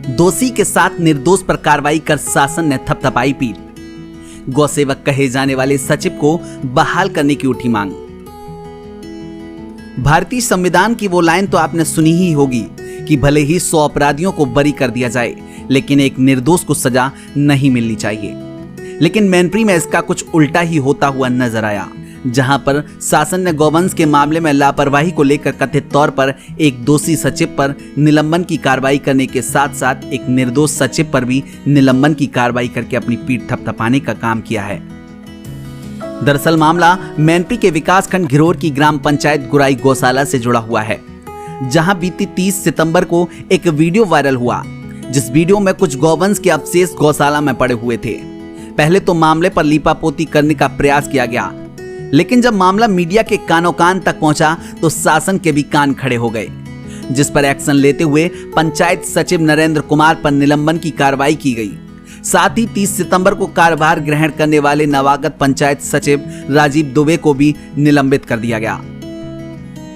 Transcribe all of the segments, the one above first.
दोषी के साथ निर्दोष पर कार्रवाई कर शासन ने थपथपाई पीठ। गौसेवक कहे जाने वाले सचिव को बहाल करने की उठी मांग। भारतीय संविधान की वो लाइन तो आपने सुनी ही होगी कि भले ही 100 अपराधियों को बरी कर दिया जाए, लेकिन एक निर्दोष को सजा नहीं मिलनी चाहिए। लेकिन मैनपुरी में इसका कुछ उल्टा ही होता हुआ नजर आया, जहां पर शासन ने गौवंश के मामले में लापरवाही को लेकर कथित तौर पर एक दोषी सचिव पर निलंबन की कार्रवाई करने के साथ साथ एक निर्दोष सचिव पर भी निलंबन की कार्रवाई करके अपनी पीठ थपथपाने का काम किया है। दरअसल मामला मैनपुरी के विकासखंड घिरोर की ग्राम पंचायत गुराई गौशाला से जुड़ा हुआ है, जहां बीती 30 सितंबर को एक वीडियो वायरल हुआ, जिस वीडियो में कुछ गौवंश के अवशेष गौशाला में पड़े हुए थे। पहले तो मामले पर लीपापोती करने का प्रयास किया गया, लेकिन जब मामला मीडिया के कानों कान तक पहुंचा तो शासन के भी कान खड़े हो गए, जिस पर एक्शन लेते हुए पंचायत सचिव नरेंद्र कुमार पर निलंबन की कार्रवाई की गई। साथ ही 30 सितंबर को कार्यभार ग्रहण करने वाले नवागत पंचायत सचिव राजीव दुबे को भी निलंबित कर दिया गया।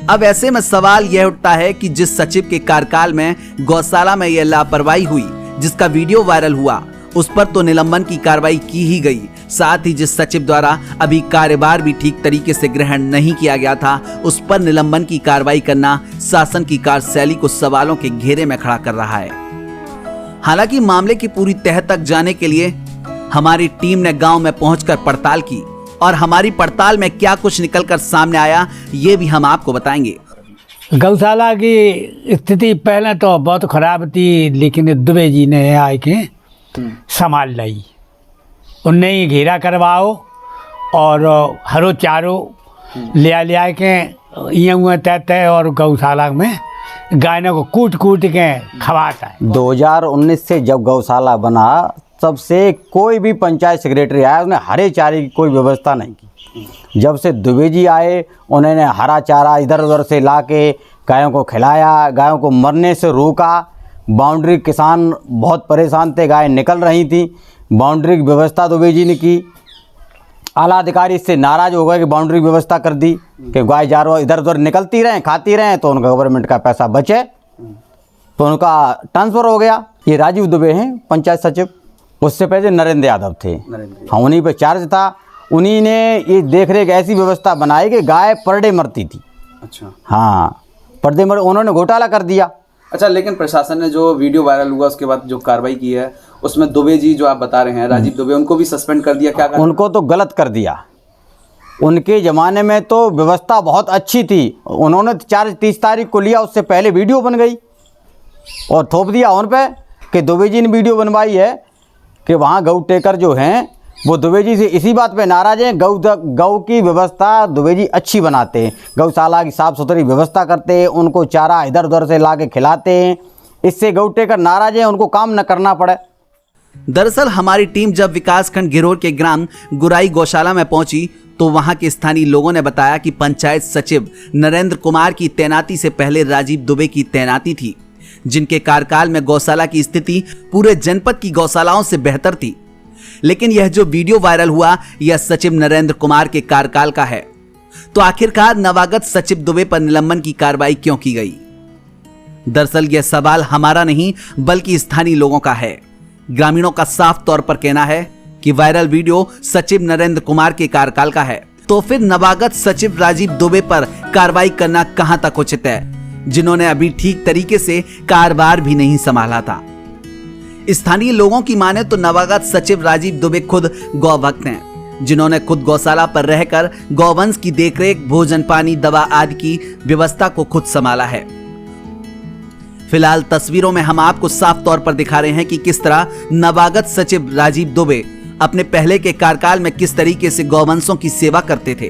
अब ऐसे में सवाल यह उठता है कि जिस सचिव के कार्यकाल में गौशाला में यह लापरवाही हुई, जिसका वीडियो वायरल हुआ, उस पर तो निलंबन की कार्रवाई की ही गई। साथ ही जिस सचिव द्वारा अभी कार्यभार भी ठीक तरीके से ग्रहण नहीं किया गया था, उस पर निलंबन की कार्रवाई करना शासन की कार्यशैली को सवालों के घेरे में खड़ा कर रहा है। हालांकि मामले की पूरी तह तक जाने के लिए हमारी टीम ने गांव में पहुंचकर पड़ताल की, और हमारी पड़ताल में क्या कुछ निकलकर सामने आया ये भी हम आपको बताएंगे। गौशाला की स्थिति पहले तो बहुत खराब थी, लेकिन दुबे जी ने आए के संभाल लाई। उनने ही घेरा करवाओ और हरो चारो ले के ये हुए तय और गौशाला में गायों को कूट कूट के खवाता है। 2019 से जब गौशाला बना तब से कोई भी पंचायत सेक्रेटरी आया उसने हरे चारे की कोई व्यवस्था नहीं की। जब से दुबे जी आए उन्होंने हरा चारा इधर उधर से ला के गायों को खिलाया, गायों को मरने से रोका। बाउंड्री किसान बहुत परेशान थे, गाय निकल रही थी, बाउंड्री की व्यवस्था दुबे जी ने की। आला अधिकारी इससे नाराज़ हो गए कि बाउंड्री व्यवस्था कर दी कि गाय जारो इधर उधर निकलती रहें, खाती रहें, तो उनका गवर्नमेंट का पैसा बचे, तो उनका ट्रांसफ़र हो गया। ये राजीव दुबे हैं पंचायत सचिव, उससे पहले नरेंद्र यादव थे। हाँ, उन्हीं पे चार्ज था। उन्हीं ने ये देख रेख ऐसी व्यवस्था बनाई कि गाय पर डे मरती थी। अच्छा, हाँ, पर डे उन्होंने घोटाला कर दिया। अच्छा, लेकिन प्रशासन ने जो वीडियो वायरल हुआ उसके बाद जो कार्रवाई की है, उसमें दुबे जी जो आप बता रहे हैं, राजीव दुबे, उनको भी सस्पेंड कर दिया। क्या उनको तो गलत कर दिया। उनके ज़माने में तो व्यवस्था बहुत अच्छी थी। उन्होंने चार्ज 30 तारीख को लिया, उससे पहले वीडियो बन गई और थोप दिया उन पे कि दुबे जी ने वीडियो बनवाई है कि वहाँ गौ टेकर जो हैं वो दुबे जी से इसी बात पे नाराज़ हैं। गौ की व्यवस्था दुबे जी अच्छी बनाते हैं, गौशाला की साफ़ सुथरी व्यवस्था करते हैं, उनको चारा इधर उधर से ला के खिलाते हैं। इससे गौ टेकर नाराज़ हैं, उनको काम न करना पड़े। दरअसल हमारी टीम जब विकासखंड घिरोर के ग्राम गुराई गौशाला में पहुंची तो वहां के स्थानीय लोगों ने बताया कि पंचायत सचिव नरेंद्र कुमार की तैनाती से पहले राजीव दुबे की तैनाती थी, जिनके कार्यकाल में गौशाला की स्थिति पूरे जनपद की गौशालाओं से बेहतर थी। लेकिन यह जो वीडियो वायरल हुआ यह सचिव नरेंद्र कुमार के कार्यकाल का है, तो आखिरकार नवागत सचिव दुबे पर निलंबन की कार्रवाई क्यों की गई? दरअसल यह सवाल हमारा नहीं बल्कि स्थानीय लोगों का है। ग्रामीणों का साफ तौर पर कहना है कि वायरल वीडियो सचिव नरेंद्र कुमार के कार्यकाल का है, तो फिर नवागत सचिव राजीव दुबे पर कार्रवाई करना कहां तक उचित है, जिन्होंने अभी ठीक तरीके से कार्यभार भी नहीं संभाला था। स्थानीय लोगों की माने तो नवागत सचिव राजीव दुबे खुद गौ भक्त हैं, जिन्होंने खुद गौशाला पर रहकर गौवंश की देखरेख, भोजन, पानी, दवा आदि की व्यवस्था को खुद संभाला है। फिलहाल तस्वीरों में हम आपको साफ तौर पर दिखा रहे हैं कि किस तरह नवागत सचिव राजीव दुबे अपने पहले के कार्यकाल में किस तरीके से गौवंशों की सेवा करते थे,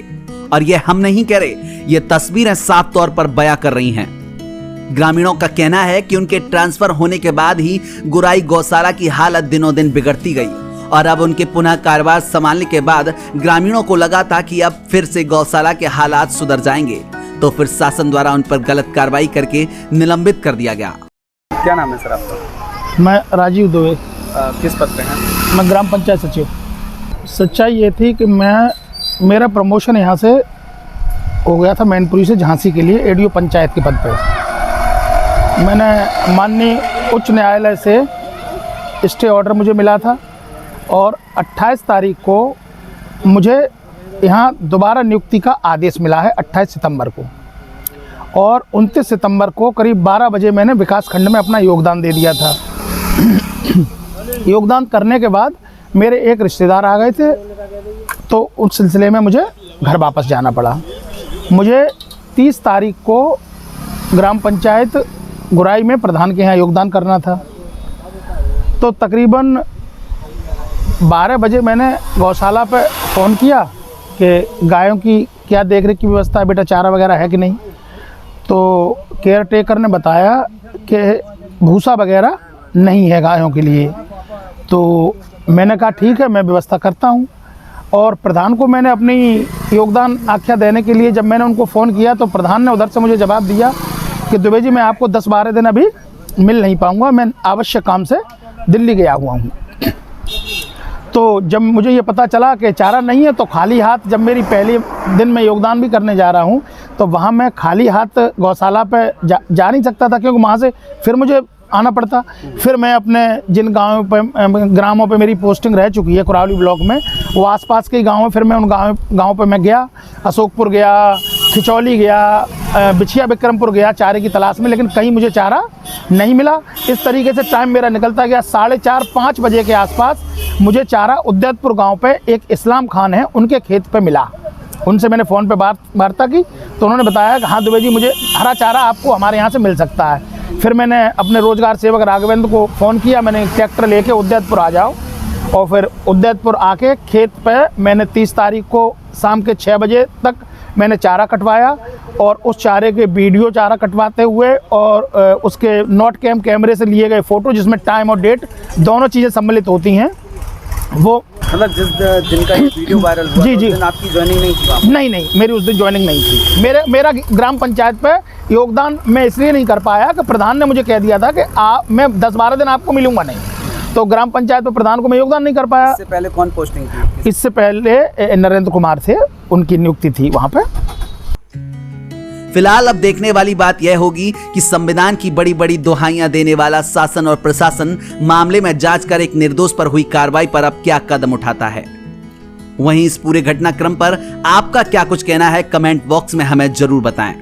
और यह हम नहीं कह रहे, ये तस्वीरें साफ तौर पर बयां कर रही हैं। ग्रामीणों का कहना है कि उनके ट्रांसफर होने के बाद ही गुराई गौशाला की हालत दिनों दिन बिगड़ती गई, और अब उनके पुनः कार्यभार संभालने के बाद ग्रामीणों को लगा था कि अब फिर से गौशाला के हालात सुधर जाएंगे, तो फिर शासन द्वारा उन पर गलत कार्रवाई करके निलंबित कर दिया गया। क्या नाम है सर आपका? मैं राजीव दुबे। किस पद पे हैं? मैं ग्राम पंचायत सचिव। सच्चाई ये थी कि मेरा प्रमोशन यहाँ से हो गया था मैनपुरी से झांसी के लिए एडीओ पंचायत के पद पर। मैंने माननीय उच्च न्यायालय से स्टे ऑर्डर मुझे मिला था और 28 तारीख को मुझे यहाँ दोबारा नियुक्ति का आदेश मिला है 28 सितंबर को। और 29 सितंबर को करीब 12 बजे मैंने विकास खंड में अपना योगदान दे दिया था। योगदान करने के बाद मेरे एक रिश्तेदार आ गए थे, तो उस सिलसिले में मुझे घर वापस जाना पड़ा। मुझे 30 तारीख को ग्राम पंचायत गुराई में प्रधान के यहाँ योगदान करना था। तो तकरीबन 12 बजे मैंने गौशाला पे फ़ोन किया कि गायों की क्या देख रेख की व्यवस्था है, बेटा चारा वगैरह है कि नहीं। तो केयर टेकर ने बताया कि भूसा वगैरह नहीं है गायों के लिए। तो मैंने कहा ठीक है, मैं व्यवस्था करता हूँ। और प्रधान को मैंने अपनी योगदान आख्या देने के लिए जब मैंने उनको फ़ोन किया तो प्रधान ने उधर से मुझे जवाब दिया कि दुबे जी मैं आपको 10-12 दिन अभी मिल नहीं पाऊँगा, मैं आवश्यक काम से दिल्ली गया हुआ हूँ। तो जब मुझे ये पता चला कि चारा नहीं है तो खाली हाथ, जब मेरी पहले दिन मैं योगदान भी करने जा रहा हूँ तो वहाँ मैं खाली हाथ गौशाला पे जा नहीं सकता था, क्योंकि वहाँ से फिर मुझे आना पड़ता। फिर मैं अपने जिन ग्रामों पे मेरी पोस्टिंग रह चुकी है कुरावली ब्लॉक में, वो आसपास के गाँव में, फिर मैं उन गाँव पे मैं गया, अशोकपुर गया, खिचौली गया, बिछिया विक्रमपुर गया चारे की तलाश में, लेकिन कहीं मुझे चारा नहीं मिला। इस तरीके से टाइम मेरा निकलता गया। 4:30-5 बजे के आसपास मुझे चारा उद्दैतपुर गांव पे एक इस्लाम खान है उनके खेत पे मिला। उनसे मैंने फ़ोन पे वार्ता की तो उन्होंने बताया कि हाँ दुबे जी, मुझे हरा चारा आपको हमारे यहाँ से मिल सकता है। फिर मैंने अपने रोजगार सेवक राघवेंद्र को फ़ोन किया, मैंने ट्रैक्टर लेके उद्दैतपुर आ जाओ। और फिर उद्दैतपुर आके खेत पे मैंने 30 तारीख को शाम के 6 बजे तक मैंने चारा कटवाया। और उस चारे के वीडियो चारा कटवाते हुए और उसके नॉट कैमरे से लिए गए फ़ोटो, जिसमें टाइम और डेट दोनों चीज़ें सम्मिलित होती हैं, वो मतलब जिस दिन का वीडियो वायरल हुआ जी उस जी दिन आपकी ज्वाइनिंग नहीं थी? नहीं, मेरी उस दिन ज्वाइनिंग नहीं थी। मेरा ग्राम पंचायत पे योगदान मैं इसलिए नहीं कर पाया कि प्रधान ने मुझे कह दिया था कि मैं 10-12 दिन आपको मिलूंगा नहीं, तो ग्राम पंचायत पे प्रधान को मैं योगदान नहीं कर पाया। इससे पहले कौन पोस्टिंग थी? इससे पहले नरेंद्र कुमार थे, उनकी नियुक्ति थी वहाँ पे। फिलहाल अब देखने वाली बात यह होगी कि संविधान की बड़ी बड़ी दुहाइयां देने वाला शासन और प्रशासन मामले में जांच कर एक निर्दोष पर हुई कार्रवाई पर अब क्या कदम उठाता है। वहीं इस पूरे घटनाक्रम पर आपका क्या कुछ कहना है, कमेंट बॉक्स में हमें जरूर बताएं।